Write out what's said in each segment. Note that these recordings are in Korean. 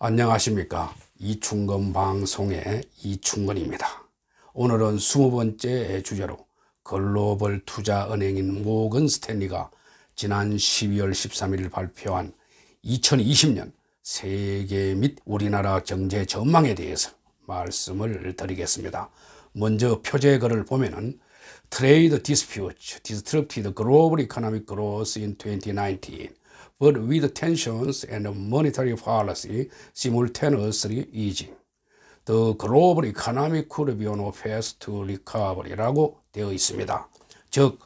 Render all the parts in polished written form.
안녕하십니까. 이충건 방송의 이충건입니다. 오늘은 20번째 주제로 글로벌 투자은행인 모건 스탠리가 지난 12월 13일 발표한 2020년 세계 및 우리나라 경제 전망에 대해서 말씀을 드리겠습니다. 먼저 표제글을 보면은 Trade disputes disrupted global economic growth in 2019. But with tensions and monetary policy simultaneously easing, the global economy could be on a path to recovery라고 되어 있습니다. 즉,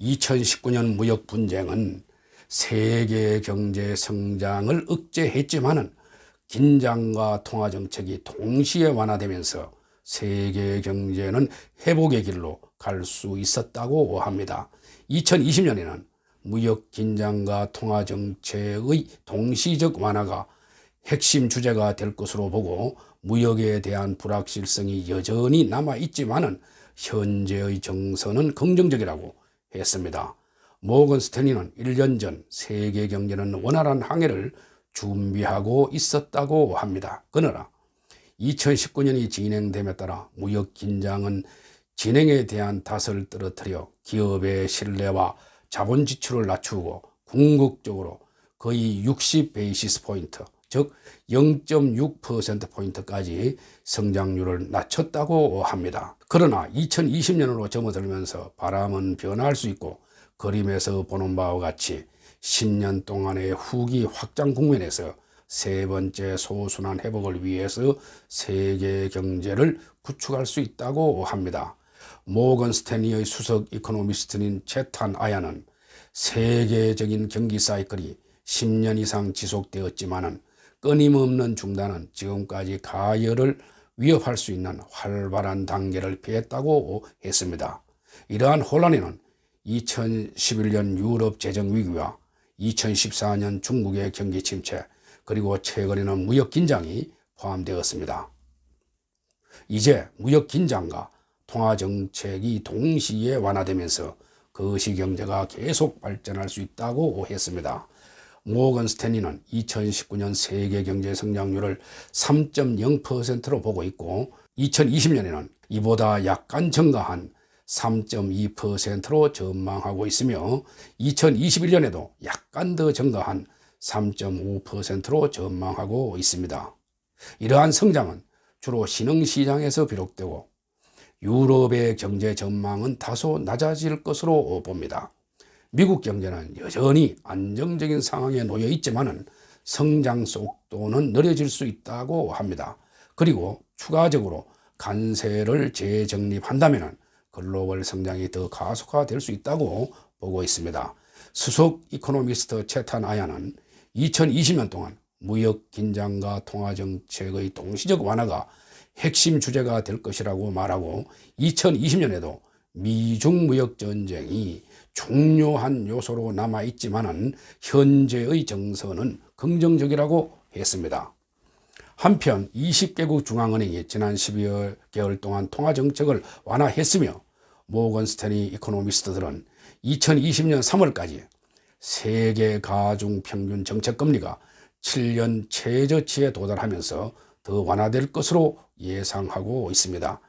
2019년 무역 분쟁은 세계 경제 성장을 억제했지만은 긴장과 통화 정책이 동시에 완화되면서 세계 경제는 회복의 길로 갈 수 있었다고 합니다. 2020년에는 무역 긴장과 통화 정책의 동시적 완화가 핵심 주제가 될 것으로 보고 무역에 대한 불확실성이 여전히 남아있지만은 현재의 정서는 긍정적이라고 했습니다. 모건 스탠리는 1년 전 세계 경제는 원활한 항해를 준비하고 있었다고 합니다. 그러나 2019년이 진행됨에 따라 무역 긴장은 진행에 대한 탓을 떨어뜨려 기업의 신뢰와 자본 지출을 낮추고 궁극적으로 거의 60베이시스 포인트, 즉 0.6%포인트까지 성장률을 낮췄다고 합니다. 그러나 2020년으로 접어들면서 바람은 변화할 수 있고 그림에서 보는 바와 같이 10년 동안의 후기 확장 국면에서 세 번째 소순환 회복을 위해서 세계 경제를 구축할 수 있다고 합니다. 모건 스탠리의 수석 이코노미스트인 채탄 아야는 세계적인 경기 사이클이 10년 이상 지속되었지만은 끊임없는 중단은 지금까지 가열을 위협할 수 있는 활발한 단계를 피했다고 했습니다. 이러한 혼란에는 2011년 유럽 재정 위기와 2014년 중국의 경기 침체, 그리고 최근에는 무역 긴장이 포함되었습니다. 이제 무역 긴장과 통화 정책이 동시에 완화되면서 거시경제가 계속 발전할 수 있다고 했습니다. 모건 스탠리는 2019년 세계 경제 성장률을 3.0%로 보고 있고 2020년에는 이보다 약간 증가한 3.2%로 전망하고 있으며 2021년에도 약간 더 증가한 3.5%로 전망하고 있습니다. 이러한 성장은 주로 신흥시장에서 비롯되고 유럽의 경제 전망은 다소 낮아질 것으로 봅니다. 미국 경제는 여전히 안정적인 상황에 놓여 있지만은 성장 속도는 느려질 수 있다고 합니다. 그리고 추가적으로 관세를 재정립한다면 글로벌 성장이 더 가속화될 수 있다고 보고 있습니다. 수석 이코노미스트 채탄 아야는 2020년 동안 무역 긴장과 통화 정책의 동시적 완화가 핵심 주제가 될 것이라고 말하고 2020년에도 미중 무역 전쟁이 중요한 요소로 남아있지만은 현재의 정서는 긍정적이라고 했습니다. 한편 20개국 중앙은행이 지난 12개월 동안 통화 정책을 완화했으며 모건 스탠리 이코노미스트들은 2020년 3월까지 세계 가중 평균 정책 금리가 7년 최저치에 도달하면서 더 완화될 것으로 예상하고 있습니다.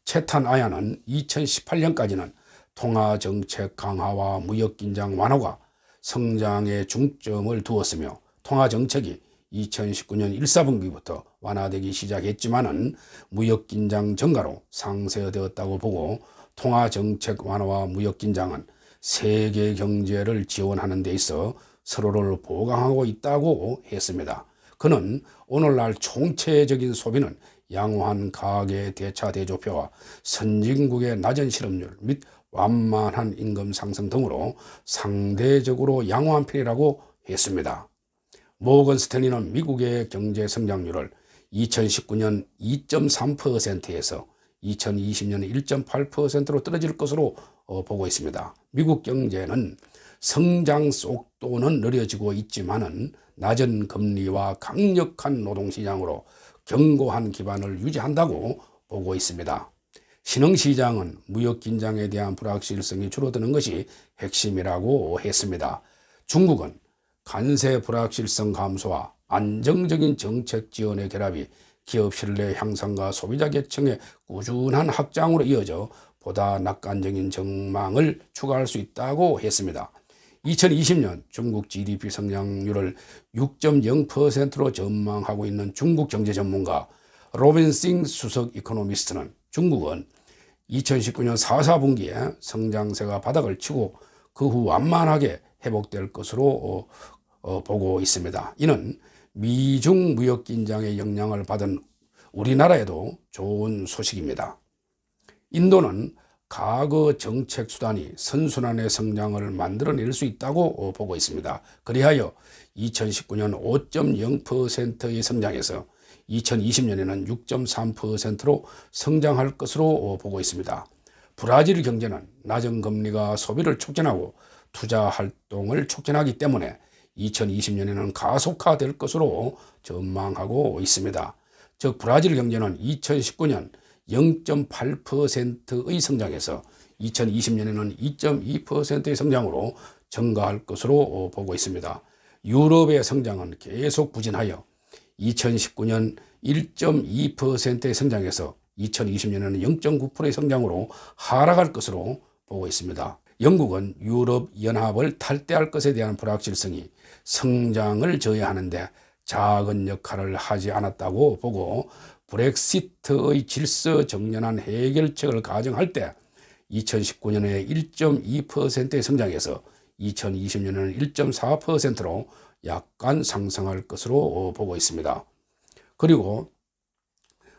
채탄 아야는 2018년까지는 통화 정책 강화와 무역 긴장 완화가 성장에 중점을 두었으며 통화 정책이 2019년 1, 4분기부터 완화되기 시작했지만은 무역 긴장 증가로 상쇄되었다고 보고 통화 정책 완화와 무역 긴장은 세계 경제를 지원하는 데 있어 서로를 보강하고 있다고 했습니다. 그는 오늘날 총체적인 소비는 양호한 가계 대차 대조표와 선진국의 낮은 실업률 및 완만한 임금 상승 등으로 상대적으로 양호한 편이라고 했습니다. 모건 스탠리는 미국의 경제 성장률을 2019년 2.3%에서 2020년 1.8%로 떨어질 것으로 보고 있습니다. 미국 경제는 성장 속도는 느려지고 있지만은 낮은 금리와 강력한 노동시장으로 견고한 기반을 유지한다고 보고 있습니다. 신흥시장은 무역 긴장에 대한 불확실성이 줄어드는 것이 핵심이라고 했습니다. 중국은 관세 불확실성 감소와 안정적인 정책 지원의 결합이 기업 신뢰 향상과 소비자 계층의 꾸준한 확장으로 이어져 보다 낙관적인 전망을 추가할 수 있다고 했습니다. 2020년 중국 GDP 성장률을 6.0%로 전망하고 있는 중국 경제 전문가 로빈싱 수석 이코노미스트는 중국은 2019년 4분기에 성장세가 바닥을 치고 그 후 완만하게 회복될 것으로 보고 있습니다. 이는 미중 무역 긴장의 영향을 받은 우리나라에도 좋은 소식입니다. 인도는 과거 정책 수단이 선순환의 성장을 만들어낼 수 있다고 보고 있습니다. 그리하여 2019년 5.0%의 성장에서 2020년에는 6.3%로 성장할 것으로 보고 있습니다. 브라질 경제는 낮은 금리가 소비를 촉진하고 투자 활동을 촉진하기 때문에 2020년에는 가속화될 것으로 전망하고 있습니다. 즉 브라질 경제는 2019년 0.8%의 성장에서 2020년에는 2.2%의 성장으로 증가할 것으로 보고 있습니다. 유럽의 성장은 계속 부진하여 2019년 1.2%의 성장에서 2020년에는 0.9%의 성장으로 하락할 것으로 보고 있습니다. 영국은 유럽 연합을 탈퇴할 것에 대한 불확실성이 성장을 저해하는데 작은 역할을 하지 않았다고 보고 브렉시트의 질서 정연한 해결책을 가정할 때 2019년에 1.2%의 성장에서 2020년에는 1.4%로 약간 상승할 것으로 보고 있습니다. 그리고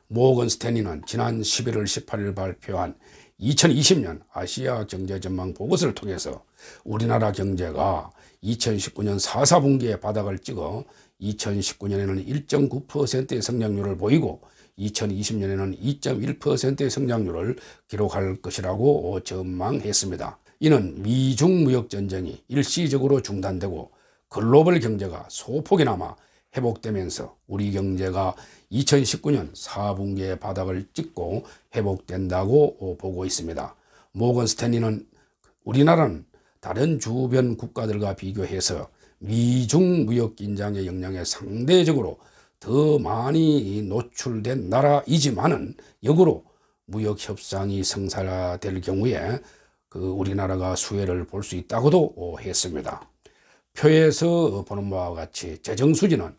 모건 스탠리는 지난 11월 18일 발표한 2020년 아시아 경제 전망 보고서를 통해서 우리나라 경제가 2019년 4분기에 바닥을 찍어 2019년에는 1.9%의 성장률을 보이고 2020년에는 2.1%의 성장률을 기록할 것이라고 전망했습니다. 이는 미중 무역 전쟁이 일시적으로 중단되고 글로벌 경제가 소폭이나마 회복되면서 우리 경제가 2019년 4분기에 바닥을 찍고 회복된다고 보고 있습니다. 모건 스탠리는 우리나라는 다른 주변 국가들과 비교해서 미중 무역 긴장의 영향에 상대적으로 더 많이 노출된 나라이지만은 역으로 무역 협상이 성사될 경우에 우리나라가 수혜를 볼 수 있다고도 했습니다. 표에서 보는 바와 같이 재정 수지는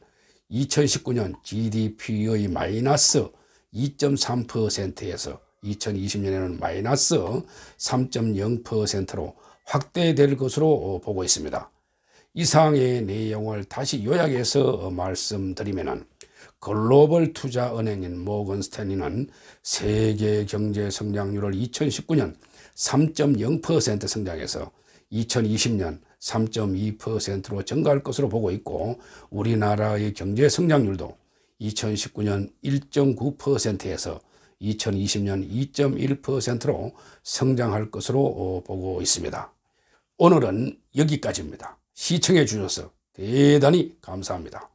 2019년 GDP의 마이너스 2.3%에서 2020년에는 마이너스 3.0%로 확대될 것으로 보고 있습니다. 이상의 내용을 다시 요약해서 말씀드리면 글로벌 투자은행인 모건 스탠리는 세계 경제 성장률을 2019년 3.0% 성장해서 2020년 3.2%로 증가할 것으로 보고 있고 우리나라의 경제 성장률도 2019년 1.9%에서 2020년 2.1%로 성장할 것으로 보고 있습니다. 오늘은 여기까지입니다. 시청해 주셔서 대단히 감사합니다.